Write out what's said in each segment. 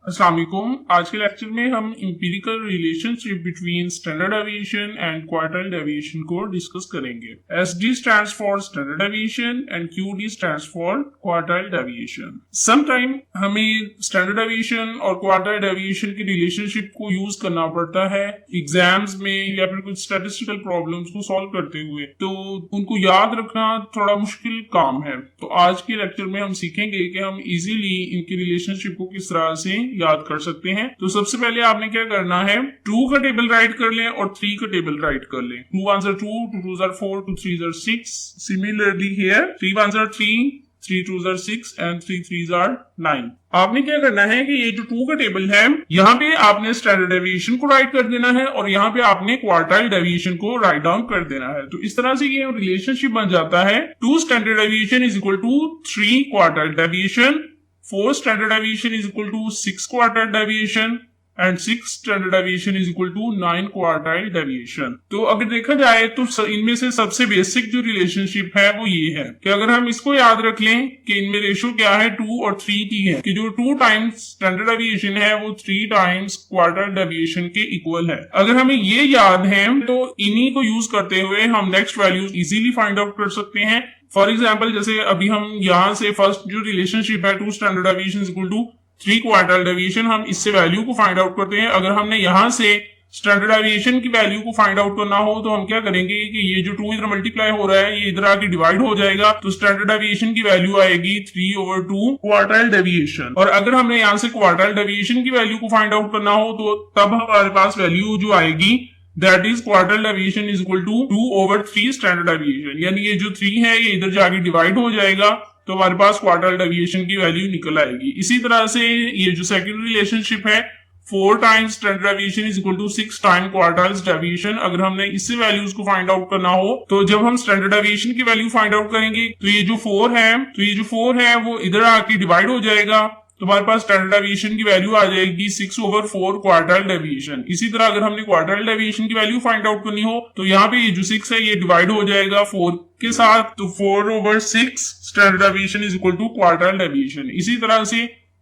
अस्सलाम वालेकुम। आज के लेक्चर में हम empirical relationship between standard deviation and quartile deviation को डिस्कस करेंगे। SD stands for standard deviation and QD stands for quartile deviation. Sometime हमें स्टैंडर्ड डेविएशन और क्वार्टाइल डेविएशन की रिलेशनशिप को यूज करना पड़ता है एग्जाम्स में या फिर कुछ स्टैटिस्टिकल प्रॉब्लम्स को सॉल्व करते हुए, तो उनको याद रखना थोड़ा मुश्किल काम है। तो आज के लेक्चर में हम सीखेंगे कि हम इजीली इनकी रिलेशनशिप को किस तरह से याद कर सकते हैं। तो सबसे पहले आपने क्या करना है, 2 का टेबल राइट कर लें और 3 का टेबल राइट कर लें। 2 1s are 2, 2 2s are 4, 2 3s are 6। Similarly here 3 1s are 3, 3 2s are 6 and 3 3s are 9। आपने क्या करना है कि ये जो 2 का टेबल है, यहाँ पे आपने स्टैंडर्ड डेविएशन को राइट कर देना है और यहाँ पे आपने क्वार्टाइल डेविएशन को राइट डाउन कर देना है। तो इस तरह से ये रिलेशनशिप बन जाता है 2 standard deviation is equal to 3 quartile deviation, 4 standard deviation is equal to 6 quartile deviation and 6 standard deviation is equal to 9 quartile deviation। तो अगर देखा जाए तो इनमें से सबसे बेसिक जो रिलेशनशिप है वो ये है कि अगर हम इसको याद रख लें कि इनमें रेशो क्या है, 2 और 3 की है, कि जो 2 टाइम्स स्टैंडर्ड डेविएशन है वो 3 टाइम्स क्वार्टाइल डेविएशन के इक्वल है। अगर हमें ये याद है तो इन्हीं को यूज करते हुए हम next values easily find out कर सकते हैं। फॉर एग्जाम्पल जैसे अभी हम यहाँ से फर्स्ट जो रिलेशनशिप है 2 standard deviation equal to 3 quartile deviation, हम इससे वैल्यू को फाइंड आउट करते हैं। अगर हमने यहाँ से स्टैंडर्ड डेविएशन की वैल्यू को फाइंड आउट करना हो तो हम क्या करेंगे कि ये जो 2 इधर मल्टीप्लाई हो रहा है ये इधर आके डिवाइड हो जाएगा, तो स्टैंडर्ड डेविएशन की वैल्यू आएगी 3/2 क्वार्टाइल डेविएशन। और अगर हमने यहाँ से क्वार्टाइल डेविएशन की वैल्यू को फाइंड आउट करना हो तो तब हमारे पास वैल्यू जो आएगी that is quartile deviation is equal to 2/3 standard deviation. यानी ये जो 3 है ये इधर जाके डिवाइड हो जाएगा तो हमारे पास क्वार्टाइल डेविएशन की वैल्यू निकल आएगी। इसी तरह से ये जो सेकंड रिलेशनशिप है 4 times standard deviation is equal to 6 time quartile deviation, अगर हमने इससे वैल्यूज को फाइंड आउट करना हो तो जब हम स्टैंडर्ड डेविएशन की वैल्यू फाइंड आउट करेंगे तो ये जो 4 है वो इधर आके डिवाइड हो जाएगा, तो हमारे पास स्टैंडर्ड डेविएशन की वैल्यू आ जाएगी 6/4 क्वार्टाइल डेविएशन। इसी तरह अगर हमने क्वार्टाइल डेविएशन की वैल्यू फाइंड आउट करनी हो तो यहाँ पे ये जो 6 है ये डिवाइड हो जाएगा 4 के साथ, तो 4/6 standard deviation is equal to quartile deviation. इसी तरह से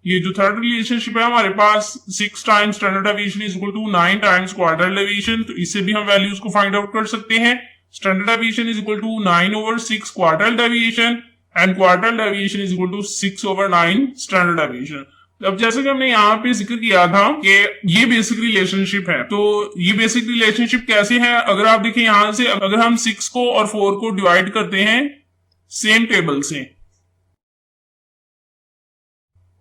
ये जो थर्ड रिलेशनशिप है हमारे पास 6 times standard deviation is equal to 9 times quartile deviation, तो इससे भी हम वैल्यूज को फाइंड आउट कर सकते हैं। Standard deviation is equal to 9/6 quartile deviation and quartile deviation is equal to 6/9 standard deviation. अब जैसे कि हमने यहाँ पे जिक्र किया था कि ये बेसिक रिलेशनशिप है, तो ये बेसिक रिलेशनशिप कैसे है, अगर आप देखें यहाँ से अगर हम 6 को और 4 को डिवाइड करते हैं सेम टेबल से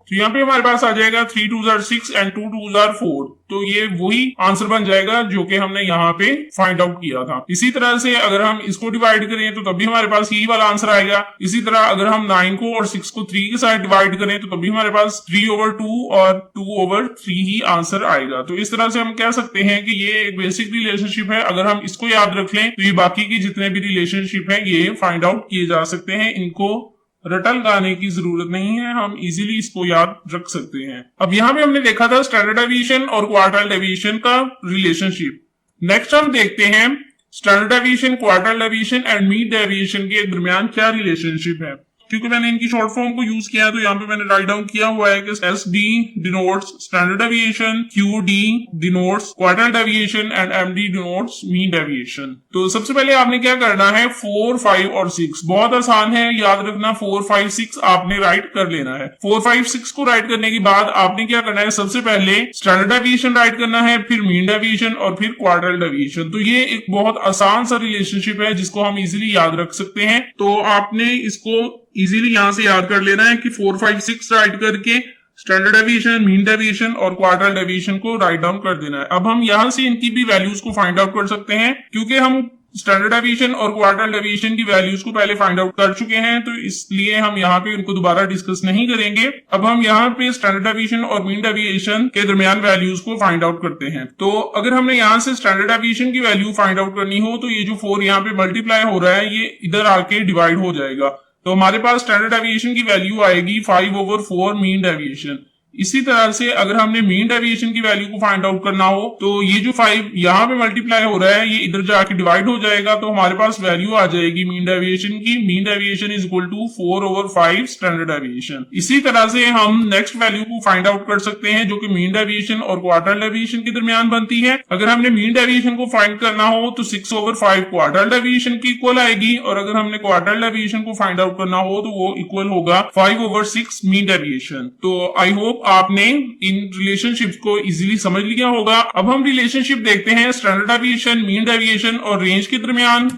तो यहाँ पे हमारे पास आ जाएगा 3 2s are 6 and 2 2s are 4, तो ये वही आंसर बन जाएगा जो कि हमने यहाँ पे फाइंड आउट किया था। इसी तरह से अगर हम इसको डिवाइड करें तो तभी हमारे पास यही वाला आंसर आएगा। इसी तरह अगर हम 9 को और 6 को 3 के साथ डिवाइड करें तो तभी हमारे पास 3/2 और 2/3 ही आंसर आएगा। तो इस तरह से हम कह सकते हैं कि ये एक बेसिक रिलेशनशिप है। अगर हम इसको याद रख लें तो ये बाकी की जितने भी रिलेशनशिप है ये फाइंड आउट किए जा सकते हैं, इनको रटल गाने की जरूरत नहीं है, हम इजीली इसको याद रख सकते हैं। अब यहाँ पे हमने देखा था स्टैंडर्ड डेविएशन और क्वार्टाइल डेविएशन का रिलेशनशिप। नेक्स्ट हम देखते हैं standard deviation, quartile deviation and mean deviation के दरमियान क्या रिलेशनशिप है। क्योंकि मैंने इनकी शॉर्ट फॉर्म को यूज किया तो यहाँ पे मैंने राइट डाउन किया हुआ है कि SD denotes standard deviation, QD denotes quartile deviation and MD denotes mean deviation. तो सबसे पहले आपने क्या करना है, 4 5 और 6 बहुत आसान है याद रखना। 4 5 6 आपने राइट कर लेना है। 4 5 6 को राइट करने के बाद आपने क्या करना है, सबसे पहले स्टैंडर्ड डेविएशन राइट करना है, फिर मीन डेविएशन और फिर क्वार्टाइल डेविएशन। तो ये एक बहुत आसान सा रिलेशनशिप है जिसको हम इजीली याद रख सकते हैं। तो आपने इसको इजीली यहां से याद कर लेना है कि 4 5 6 राइट करके स्टैंडर्ड डेविएशन, मीन डेविएशन और क्वार्टाइल डेविएशन को राइट डाउन कर देना है। अब हम यहां से इनकी भी वैल्यूज को फाइंड आउट कर सकते हैं, क्योंकि हम स्टैंडर्ड डेविएशन और क्वार्टाइल डेविएशन की वैल्यूज को पहले फाइंड आउट कर चुके हैं, तो इसलिए हम यहाँ पे उनको दोबारा डिस्कस नहीं करेंगे। अब हम यहाँ पे स्टैंडर्ड डेविएशन और मीन डेविएशन के दरमियान वैल्यूज को फाइंड आउट करते हैं। तो अगर हमने यहाँ से स्टैंडर्ड डेविएशन की वैल्यू फाइंड आउट करनी हो तो ये जो 4 यहाँ पे मल्टीप्लाई हो रहा है ये इधर आके डिवाइड हो जाएगा, तो हमारे पास स्टैंडर्ड डेविएशन की वैल्यू आएगी 5/4 मीन डेविएशन। इसी तरह से अगर हमने मीन डेविएशन की वैल्यू को फाइंड आउट करना हो तो ये जो 5 यहाँ पे मल्टीप्लाई हो रहा है ये इधर जाके डिवाइड हो जाएगा, तो हमारे पास वैल्यू आ जाएगी मीन डेविएशन की। Mean deviation is equal to 4/5 standard deviation. इसी तरह से हम नेक्स्ट वैल्यू को फाइंड आउट कर सकते हैं जो कि मीन डेविएशन और क्वार्टाइल डेविएशन के दरमियान बनती है। अगर हमने मीन डेविएशन को फाइंड करना हो तो 6/5 क्वार्टाइल डेविएशन की इक्वल आएगी, और अगर हमने क्वार्टाइल डेविएशन को फाइंड आउट करना हो तो वो इक्वल होगा 5/6 मीन डेविएशन। तो आई होप आपने इन रिलेशनशिप्स को इजीली समझ लिया होगा। अब हम रिलेशनशिप देखते हैं स्टैंडर्ड डेविएशन, मीन डेविएशन और रेंज के दरमियान।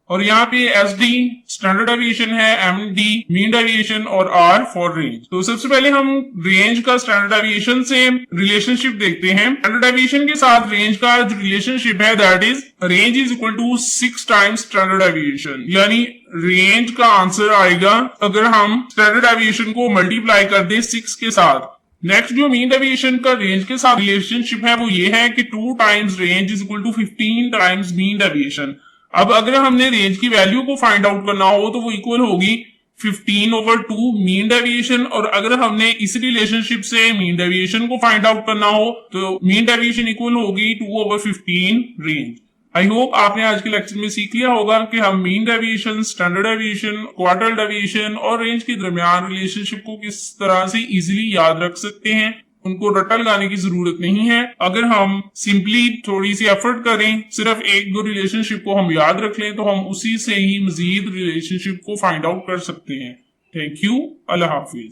और यहाँ पे SD स्टैंडर्ड डेविएशन है, MD मीन डेविएशन और R फॉर रेंज। तो सबसे पहले हम रेंज का स्टैंडर्ड डेविएशन से रिलेशनशिप देखते हैं। स्टैंडर्ड डेविएशन के साथ रेंज का जो रिलेशनशिप है that is range is equal to 6 times standard deviation, यानी रेंज का आंसर आएगा अगर हम स्टैंडर्ड डेविएशन को मल्टीप्लाई कर दें 6 के साथ। नेक्स्ट जो मीन डेविएशन का रेंज के साथ रिलेशनशिप है वो ये है कि 2 times range is equal to 15 times mean deviation. अब अगर हमने रेंज की वैल्यू को फाइंड आउट करना हो तो वो इक्वल होगी 15/2 मीन डेविएशन, और अगर हमने इस रिलेशनशिप से मीन डेविएशन को फाइंड आउट करना हो तो मीन डेविएशन इक्वल होगी 2/15 रेंज। आई होप आपने आज के लेक्चर में सीख लिया होगा कि हम mean deviation, standard deviation, quartile deviation और रेंज के दरमियान रिलेशनशिप को किस तरह से इजीली याद रख सकते हैं। उनको रट्टा लगाने की जरूरत नहीं है। अगर हम सिंपली थोड़ी सी एफर्ट करें, सिर्फ 1-2 रिलेशनशिप को हम याद रख लें तो हम उसी से ही मजीद रिलेशनशिप को फाइंड आउट कर सकते हैं। Thank you. Allah Hafiz.